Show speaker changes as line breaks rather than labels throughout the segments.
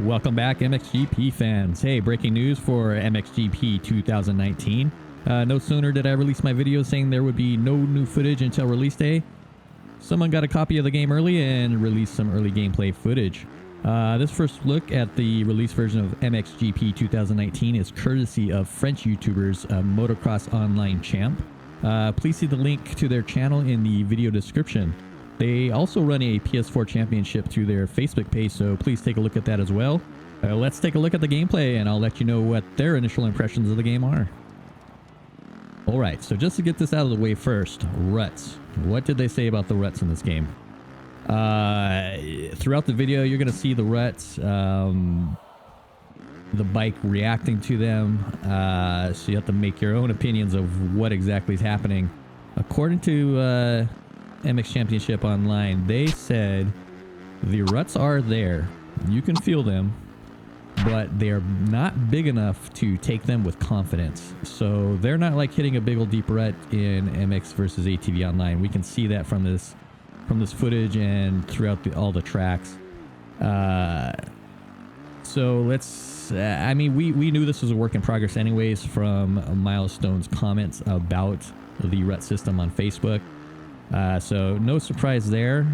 Welcome back, MXGP fans. Hey, breaking news for MXGP 2019. No sooner did I release my video saying there would be no new footage until release day, someone got a copy of the game early and released some early gameplay footage. This first look at the release version of MXGP 2019 is courtesy of French YouTubers Motocross Online Champ. Please see the link to their channel in the video description. They also run a PS4 championship through their Facebook page, so please take a look at that as well. Let's take a look at the gameplay and I'll let you know what their initial impressions of the game are. Alright, so just to get this out of the way first, ruts. What did they say about the ruts in this game? Throughout the video, you're going to see the ruts, the bike reacting to them, so you have to make your own opinions of what exactly is happening. According to MX Championship Online, they said the ruts are there, you can feel them, but they're not big enough to take them with confidence. So they're not like hitting a big old deep rut in MX versus ATV Online. We can see that from this footage and throughout all the tracks. So let's I mean, we knew this was a work in progress anyways from Milestone's comments about the rut system on Facebook. So no surprise there.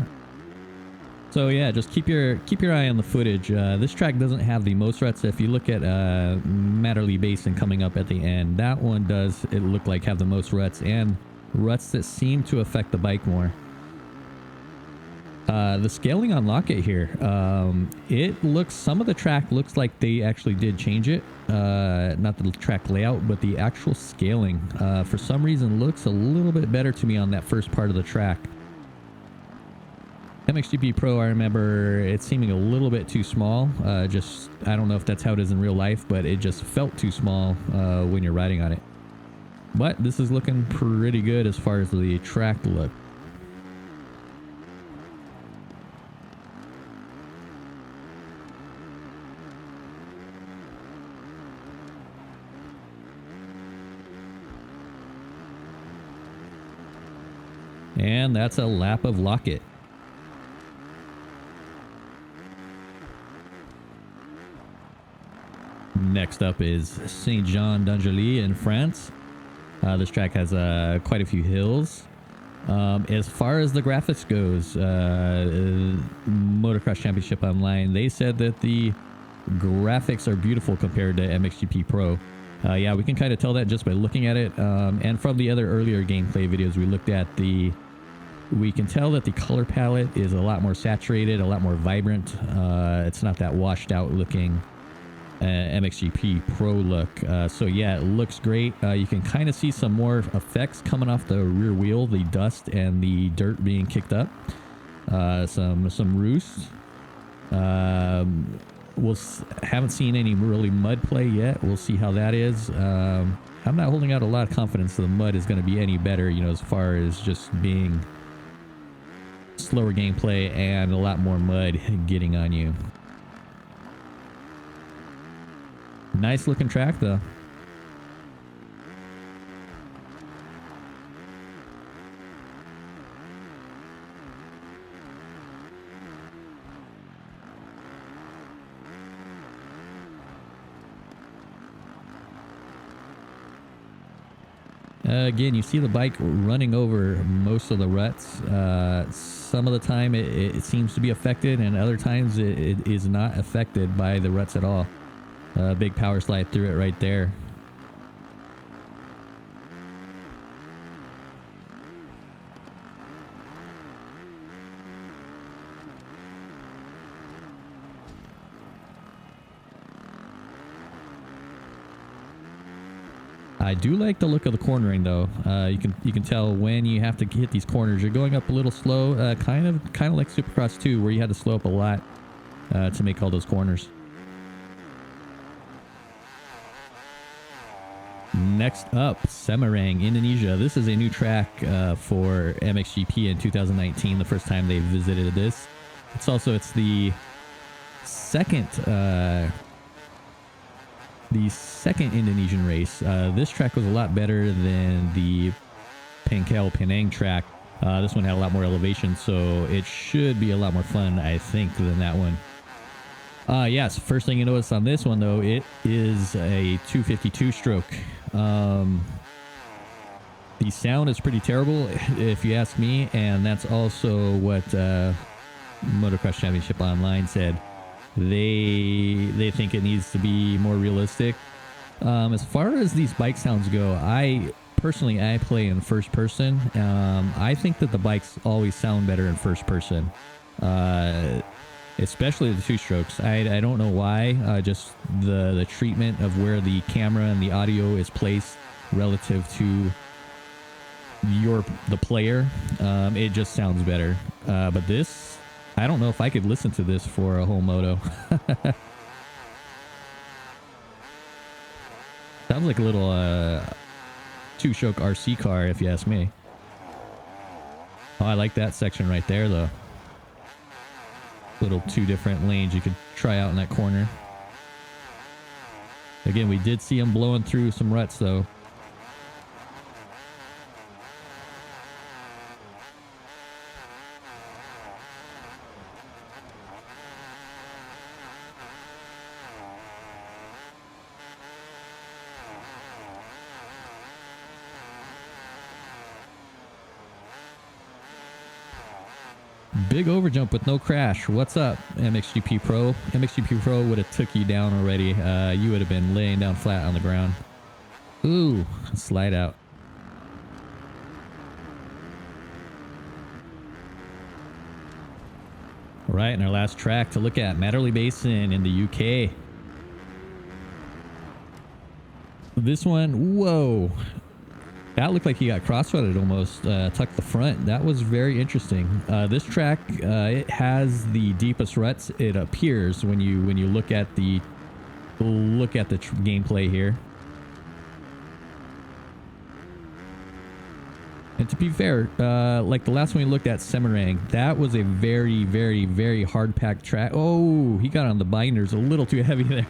So yeah, just keep your eye on the footage. This track doesn't have the most ruts. If you look at Matterley Basin coming up at the end, that one does, it look like, have the most ruts, and ruts that seem to affect the bike more. The scaling on Locket here, it looks, some of the track looks like they actually did change it. Not the track layout, but the actual scaling, for some reason, looks a little bit better to me on that first part of the track. MXGP Pro, I remember it seeming a little bit too small. Just, I don't know if that's how it is in real life, but it just felt too small when you're riding on it. But this is looking pretty good as far as the track look. And that's a lap of Locket. Next up is St. Jean d'Angely in France. This track has quite a few hills. As far as the graphics goes, Motocross Championship Online, they said that the graphics are beautiful compared to MXGP Pro. Yeah, we can kind of tell that just by looking at it. And from the other earlier gameplay videos we looked at, we can tell that the color palette is a lot more saturated, a lot more vibrant. It's not that washed out looking MXGP Pro look. So yeah, it looks great. You can kind of see some more effects coming off the rear wheel, the dust and the dirt being kicked up. Some roost. Haven't seen any really mud play yet. We'll see how that is. I'm not holding out a lot of confidence that the mud is going to be any better, you know, as far as just being slower gameplay and a lot more mud getting on you. Nice looking track though. Again, you see the bike running over most of the ruts. Some of the time it seems to be affected, and other times it is not affected by the ruts at all. Big power slide through it right there. I do like the look of the cornering though. You can tell when you have to hit these corners, you're going up a little slow, kind of like Supercross 2, where you had to slow up a lot to make all those corners. Next up, Semarang, Indonesia. This is a new track for MXGP in 2019, the first time they visited this. It's the second Indonesian race. This track was a lot better than the Pangkal Penang track. This one had a lot more elevation, so it should be a lot more fun, I think, than that one. Yes, first thing you notice on this one though, it is a 252 stroke. The sound is pretty terrible if you ask me, and that's also what Motocross Championship Online said. They think it needs to be more realistic. As far as these bike sounds go, I play in first person. I think that the bikes always sound better in first person, especially the two strokes. I don't know why. Just the treatment of where the camera and the audio is placed relative to the player, it just sounds better. But this, I don't know if I could listen to this for a whole moto. Sounds like a little two-stroke RC car, if you ask me. Oh, I like that section right there, though. Little two different lanes you could try out in that corner. Again, we did see him blowing through some ruts, though. Big overjump with no crash. What's up, MXGP Pro? MXGP Pro would have took you down already. You would have been laying down flat on the ground. Ooh, slide out. All right, and our last track to look at, Matterley Basin in the UK. This one, whoa. That looked like he got cross-rutted almost, tucked the front. That was very interesting. This track, it has the deepest ruts. It appears when you look at the gameplay here. And to be fair, like the last one we looked at, Semarang, that was a very, very, very hard-packed track. Oh, he got on the binders a little too heavy there.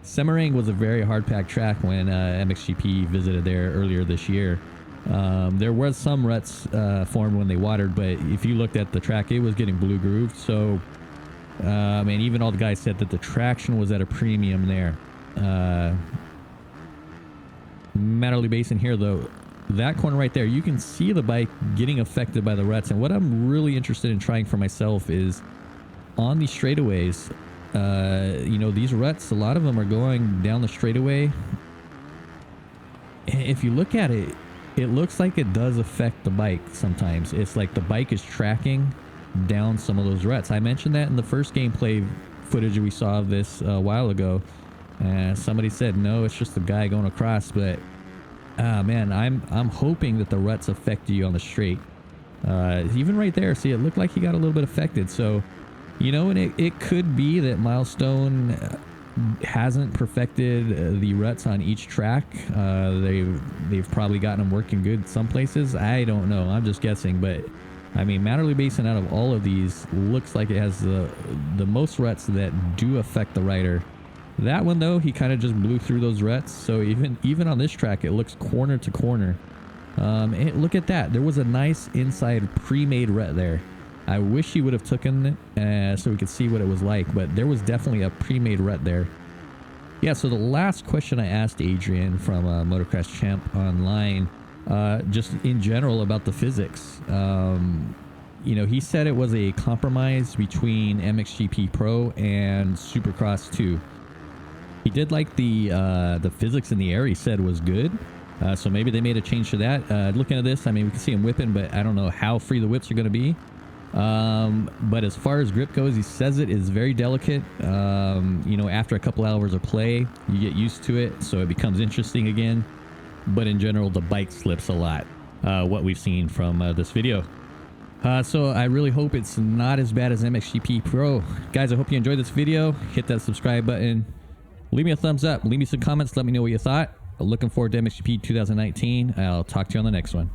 Semarang was a very hard-packed track when MXGP visited there earlier this year. There was some ruts formed when they watered, but if you looked at the track, it was getting blue grooved. So, and even all the guys said that the traction was at a premium there. Matterley Basin here, though, that corner right there, you can see the bike getting affected by the ruts. And what I'm really interested in trying for myself is on these straightaways. You know, these ruts, a lot of them are going down the straightaway. If you look at it, it looks like it does affect the bike sometimes. It's like the bike is tracking down some of those ruts. I mentioned that in the first gameplay footage we saw of this a while ago. Somebody said, no, it's just the guy going across. But, man, I'm hoping that the ruts affect you on the straight. Even right there, see, it looked like he got a little bit affected. So, you know, and it could be that Milestone hasn't perfected the ruts on each track. They've probably gotten them working good some places. I don't know. I'm just guessing. But, I mean, Matterley Basin out of all of these looks like it has the most ruts that do affect the rider. That one, though, he kind of just blew through those ruts. So even on this track, it looks corner to corner. And look at that. There was a nice inside pre-made rut there. I wish he would have taken it so we could see what it was like, but there was definitely a pre-made rut there. Yeah, so the last question I asked Adrian from Motocross Champ Online, just in general about the physics. You know, he said it was a compromise between MXGP Pro and Supercross 2. He did like the physics in the air, he said was good. So maybe they made a change to that. Looking at this, I mean, we can see him whipping, but I don't know how free the whips are going to be. But as far as grip goes, he says it is very delicate. You know, after a couple hours of play, you get used to it, so it becomes interesting again. But in general, the bike slips a lot, what we've seen from this video. So I really hope it's not as bad as MXGP Pro. Guys, I hope you enjoyed this video. Hit that subscribe button. Leave me a thumbs up. Leave me some comments. Let me know what you thought. Looking forward to MXGP 2019. I'll talk to you on the next one.